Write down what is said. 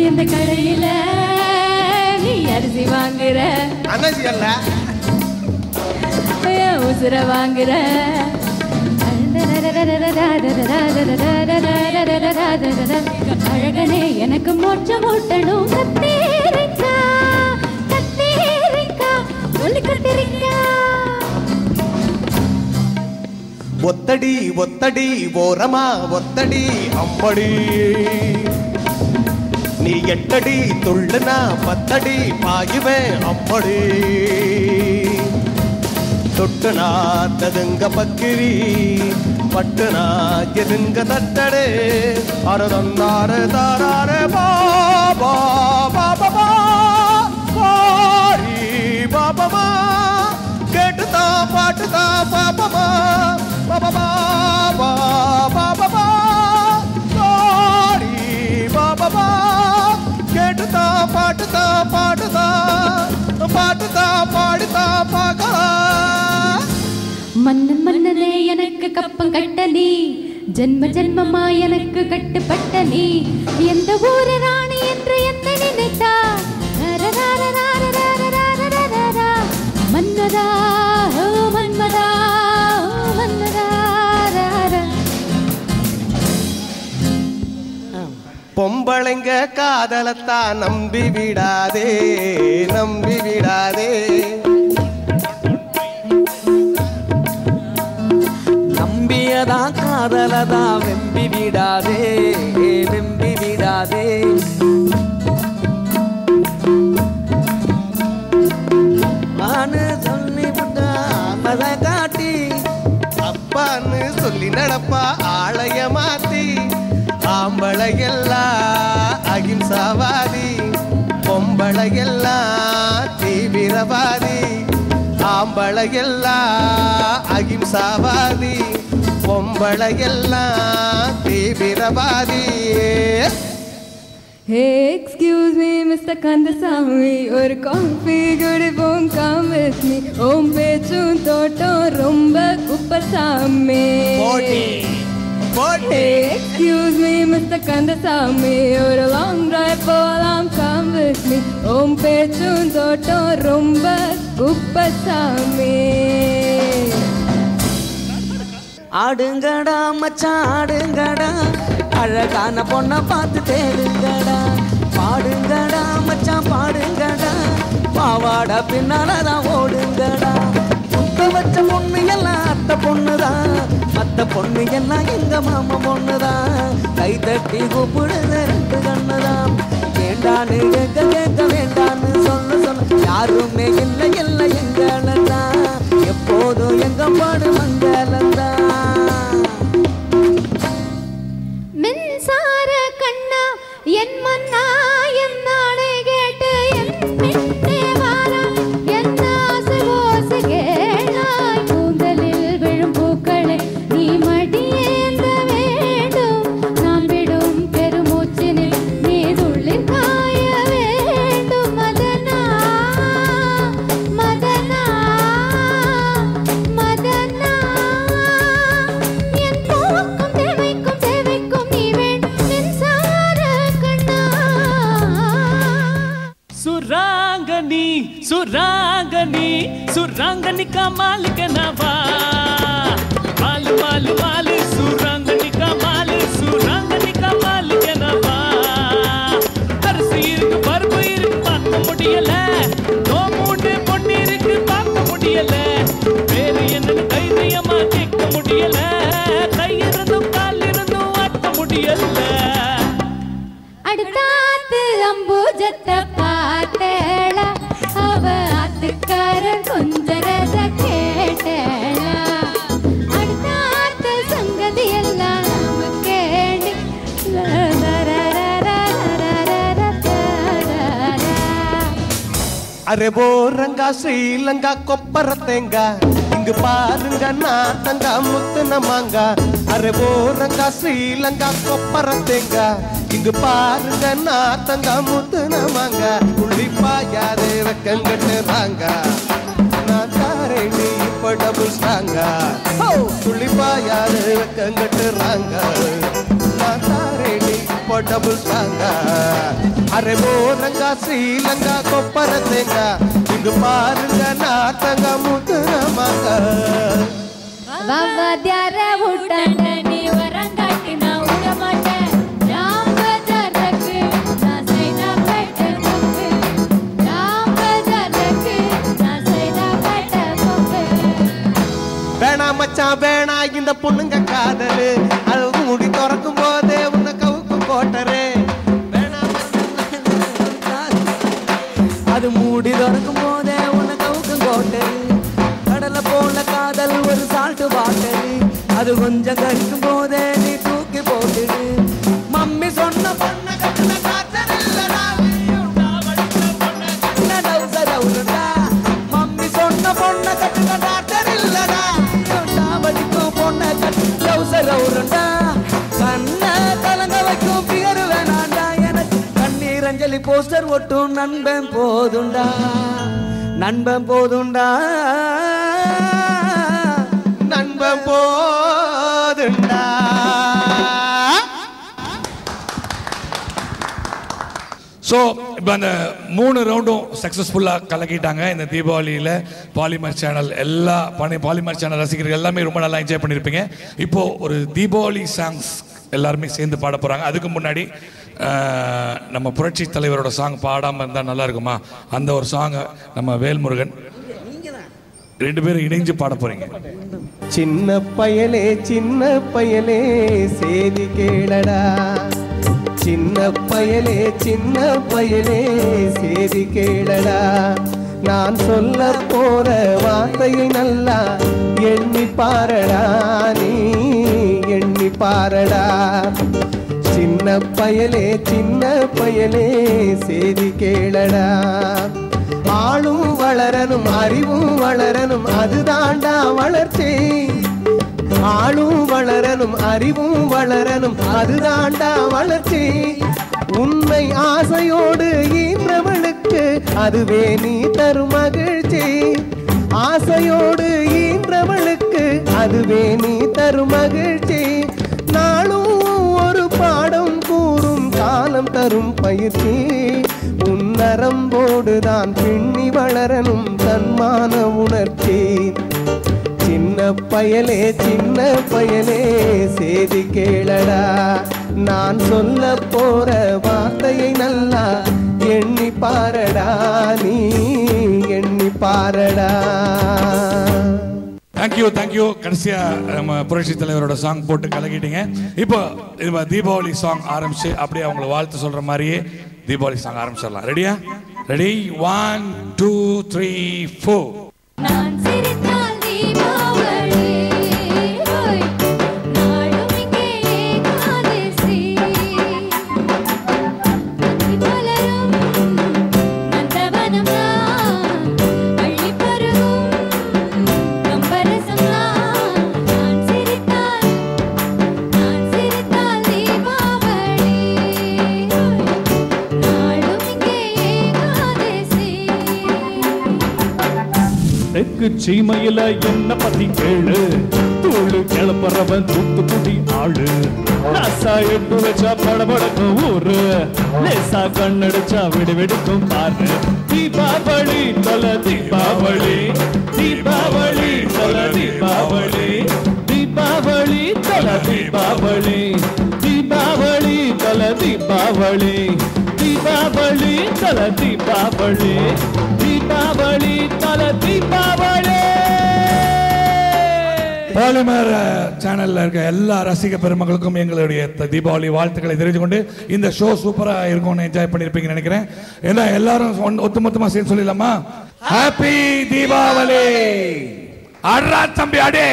இந்த கடையில நீ அரிசி வாங்குற அனசி அல்ல உசுர வாங்குற அழகனே எனக்கு மோட்சம் ஊட்டணும் கத்தீரிக்கா கத்தீரிக்கா சொல்லி கத்திரிக்கா ஒத்தடி ஒத்தடி ஓரமா ஒத்தடி அம்படி நீ எட்டடி துள்ளுனா பத்தடி பாயுவேன் அம்படி தொட்டுனா ததுங்க பக்கிரி பட்டுனா எதுங்க தட்டடே அரதந்தாரு தாராரு பாபா பாபா பாரி பாபமா கேட்டுதா பாட்டுதா பாபமா பாபா பாபா பாரி பாபா கேட்டுதா பாட்டுதா பாட்டுதா பாட்டுதா பாடுதா பாக்கா மன்னன் மன்னனே எனக்கு கப்பம் கட்ட நீ ஜென்ம ஜென்மமா எனக்கு கட்டுப்பட்ட நீ எந்த ஊரு ராணி என்று என்ன நினைத்தா மன்மதா ஓ மன்மதா ஓ மன்மதா பொம்பளைங்க காதலத்தான் நம்பி விடாதே நம்பி விடாதே நம்பியதான் காதலதான் வெம்பி விடாதே வெம்பி விடாதே நானு சொல்லி விட்டா காட்டி அப்பான்னு சொல்லி நடப்பா ஆளைய மாத்தி ஆம்பளையெல்லாம் அகிம்சாவாதி பொம்பளையெல்லாம் தீவிரவாதி ஆம்பளையெல்லாம் அகிம்சாவாதி பொம்பளையெல்லாம் தீவிரவாதி Hey, excuse me, Mr. Kandasamy. ஒரு காஃபி குடிப்போம் come with me. ஓம் பேச்சும் தோட்டம் ரொம்ப Kuppusamy. Hey, excuse me, Mr. Kandasamy. ஒரு long drive போலாம் come with me. ஓம் பேச்சும் தோட்டம் ரொம்ப குப்பசாமி. ஆடுங்கடா மச்சான் ஆடுங்கடா அழகான பொண்ணை பார்த்து தேடுங்கடா பாடுங்கடா மச்சான் பாடுங்கடா பாவாடா பின்னாலதான் ஓடுங்கடா முத்த வச்ச பொண்ணு எல்லாம் அத்தை பொண்ணுதான் மத்த பொண்ணு எல்லாம் எங்க மாமா பொண்ணுதான் கை தட்டி கூப்பிடுது ரெண்டு கண்ணுதான் வேண்டான்னு கேட்க கேட்க வேண்டான்னு சொல்ல சொல்ல யாருமே இல்லை இல்லை எங்களதான் எப்போதும் எங்க பாடு மங்களந்தான் மின்சார கண்ணா என் மன்னா என் நாளை கேட்டு என் பின்னே வாரா என் ஆசை ஓசை கேளாய் கூந்தலில் விழும் பூக்களை நீ மடியேந்த வேண்டும் நான் விடும் பெருமூச்சினில் நீ துள்ளில் காய வேண்டும் மதனா மதனா மதனா என் போக்கும் தேவைக்கும் தேவைக்கும் நீ வேண்டும் மின்சார கண்ணா சுராங்கனி சுராங்கனி சுராங்கனி கமால் கனவா மாலு மாலு மாலு சுராங்கனி கமால் சுராங்கனி கமால் கனவா அரிசி இருக்கு பருப்பு இருக்கு பார்க்க முடியல நோம்பூண்டு பொண்ணு இருக்கு பார்க்க முடியல வேறு என்னன்னு தைரியமா கேட்க முடியல கை இருந்தும் கால் இருந்தும் ஆட்ட முடியல அடுத்தாத்து அம்பூஜத்தை பார்த்தேளா அவ ஆத்துக்காரன் கொஞ்சரத கேட்டேளா அடுத்தாத்து சங்கதி எல்லாம் நம்ம கேட்டு அரே போரங்கா ஸ்ரீலங்கா கொப்பர தேங்கா இங்கு பாருங்க நாத்தங்கா முத்துன மாங்கா அரே போரங்கா ஸ்ரீலங்கா கொப்பர தேங்கா இங்கு பாருங்க நாத்தங்கா முத்துன மாங்கா புள்ளி பாயாதே வெக்கங்கட்டு வாங்க நான் தாரேண்டி இப்ப டபுள் ஸ்ட்ராங்கா புள்ளி பாயாதே வெக்கங்கட்டு ராங்க நான் தாரேண்டி இப்ப டபுள் ஸ்ட்ராங்கா அரே ஓரங்கா ஸ்ரீலங்கா கொப்பர தேங்காய் இங்கு பாருங்க நாத்தங்க முத்துனமாங்க வாத்தியார விட்டாண்ட நீ வரங்காட்டி நான் விட மாட்டேன் ராம்பதற்கு நான் செய்த பட்ட தப்பு ராம்பதற்கு நான் செய்த பட்ட தப்பு வேணா மச்சான் வேணா இந்த பொண்ணுங்க காதலு அது முடி திறக்கும் போதே உன்னை கவுக்கும் கோட்டரு அது மூடி திறக்கும் போதே உன்னை கவுக்கும் கோட்டரு கடலை போல காதல் ஒரு சால்ட்டு பாட்டரு அது கொஞ்சம் கழிக்கும் போதே நீ தூக்கி போட்டுடு மம்மி சொன்ன பொண்ண கட்டின காத்தல் இல்லடா மம்மி சொன்ன பொண்ண கட்டின காத்தல் இல்லடா படிக்கும் பொண்ண கட்டி ரவுசரவுண்டா கண்ண கலங்க வைக்கும் பிகர் வேணாண்டா எனக்கு கண்ணீர் அஞ்சலி போஸ்டர் ஒட்டும் நண்பன் போதுண்டா நண்பன் போதுண்டா நண்பன் போதுண்டா ஸோ இப்போ அந்த 3 ரவுண்டும் சக்ஸஸ்ஃபுல்லாக கலக்கிட்டாங்க இந்த தீபாவளியில். பாலிமர் சேனல் எல்லா பாலிமர் சேனல் ரசிகர்கள் எல்லாமே ரொம்ப நல்லா என்ஜாய் பண்ணியிருப்பீங்க. இப்போது ஒரு தீபாவளி சாங்ஸ் எல்லாருமே சேர்ந்து பாட போகிறாங்க. அதுக்கு முன்னாடி நம்ம புரட்சி தலைவரோட சாங் பாடாமல் இருந்தால் நல்லா இருக்குமா? அந்த ஒரு சாங்கை நம்ம வேல்முருகன் 2 பேரும் இணைஞ்சு பாட போகிறீங்க. சின்ன பயலே சேதி கேளடா சின்ன பயலே சேதி கேளடா நான் சொல்ல போற வார்த்தையை நல்லா எண்ணி பாரடா நீ எண்ணி பாரடா சின்ன பயலே சேதி கேளடா ஆளும் வளரனும் அறிவும் வளரனும் அதுதாண்டா வளர்ச்சி ஆளும் வளரனும் அறிவும் வளரனும் அதுதாண்டா வளர்ச்சி உண்மை ஆசையோடு ஈன்றவளுக்கு அதுவே நீ தரும் மகிழ்ச்சி ஆசையோடு ஈன்றவளுக்கு அதுவே நீ தரும் மகிழ்ச்சி நாளும் ஒரு பாடம் கூறும் காலம் தரும் பயிற்சி உன்னரம்போடுதான் பின்னி வளரனும் தன்மான உணர்ச்சி சின்ன பயலே சேதி கேளடா நான் சொல்ல போற வார்த்தையை நல்லா எண்ணி பாரடா நீ எண்ணி பாரடா. தேங்க்யூ. கடைசியா நம்ம புரட்சி தலைவரோட சாங் போட்டு கலக்கிட்டீங்க. இப்போ தீபாவளி சாங் ஆரம்பிச்சு அப்படியே அவங்களை வாழ்த்து சொல்ற மாதிரியே தீபாவளி சாங் ஆரம்பிச்சிடலாம். ரெடியா? ரெடி? 1 2 3 4. நான் சிரித்தால் தீபாவளி ஹோய் நாளும் இங்கே ஏகாதசி மலரும் நந்தவனம் அள்ளி பருகும் கம்பரசம் நான் சிரித்தால் தீபாவளி நாளும் இங்கே ஏகாதசி தெற்கு சீமையில என்ன பத்தி கேளு தூளு கிளப்புறவன் தூத்துக்குடி ஆளு ராசா எட்டு வச்சா படபடக்கும் ஊரு லேசா கண்ணடிச்சா விடு வெடிக்கும் பாரு தீபாவளி தல தீபாவளி தீபாவளி தல தீபாவளி தீபாவளி தல தீபாவளி தீபாவளி தல தீபாவளி தீபாவளி தல தீபாவளி தீபாவளி தல தீபாவளி. பாலிமர் சேனல்ல இருக்க எல்லா ரசிக பெருமக்களுக்கும் எங்களுடைய தீபாவளி வாழ்த்துக்களை தெரிவித்துக் கொண்டு இந்த ஷோ சூப்பரா இருக்கும்னு என்ஜாய் பண்ணிருப்பீங்கன்னு நினைக்கிறேன். ஏன்னா எல்லாரும் ஒட்டுமொத்தமா சேர்ந்து சொல்லிடலாமா? ஹாப்பி தீபாவளி. அட்ரா தம்பி அடே.